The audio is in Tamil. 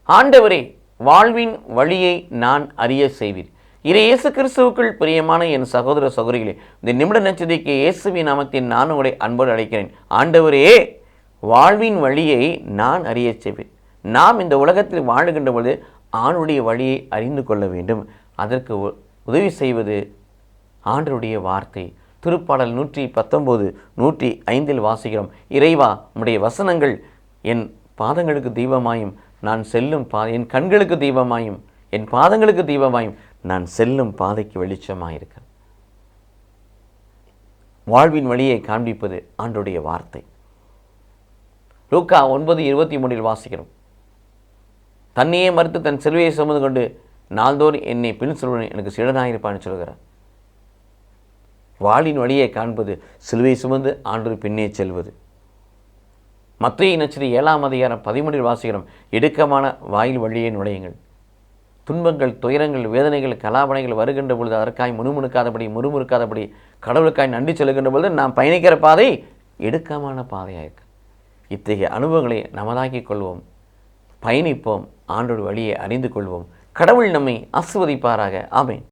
ஆண்டவரே, வாழ்வின் வழியை நான் அறிய செய்வீர். இயேசு கிறிஸ்துவுக்குள் பிரியமான என் சகோதர சகோதரிகளே, இந்த நிமிட நட்சத்திரக்கு இயேசுவின் நாமத்தில் நான் உங்களை அன்போடு அழைக்கிறேன். ஆண்டவரே, வாழ்வின் வழியை நான் அறிய செய்வேன். நாம் இந்த உலகத்தில் வாழுகின்ற பொழுது ஆண்டுடைய வழியை அறிந்து கொள்ள வேண்டும். அதற்கு உதவி செய்வது ஆண்டருடைய வார்த்தை. திருப்பாடல் 119, 105 வாசிக்கிறோம். இறைவா, உம்முடைய வசனங்கள் என் பாதங்களுக்கு தீபமாயும் நான் செல்லும் என் கண்களுக்கு தீபமாயும் என் பாதங்களுக்கு தீபமாயும் நான் செல்லும் பாதைக்கு வெளிச்சமாயிருக்க. வாழ்வின் வழியை காண்பிப்பது ஆண்டருடைய வார்த்தை. லூக்கா 9:23 வாசிக்கிறோம். தன்னையே மறுத்து தன் சிலுவையை சுமந்து கொண்டு நாள்தோறும் என்னை பின் சொல்வன் எனக்கு சீடனாயிருப்பான்னு சொல்கிறார். வாளின் வழியை காண்பது சிலுவை சுமந்து ஆண்டவர் பின்னே செல்வது. மத்தேயு நற்செய்தி 7:13 வாசிக்கிறோம். இடுக்கமான வாயில் வழியே நுழையுங்கள். துன்பங்கள், துயரங்கள், வேதனைகள், கலாபனைகள் வருகின்ற பொழுது அதற்காய் முறுமுறுக்காதபடி கடவுளுக்காய் நன்றி செல்கின்ற பொழுது நாம் பயணிக்கிற பாதை இடுக்கமான பாதையாக இருக்கு. இத்தகைய அனுபவங்களை நமதாக்கிக் கொள்வோம், பயணிப்போம், ஆண்டோட வழியை அறிந்து கொள்வோம். கடவுள் நம்மை ஆசீர்வதிப்பாராக. ஆமென்.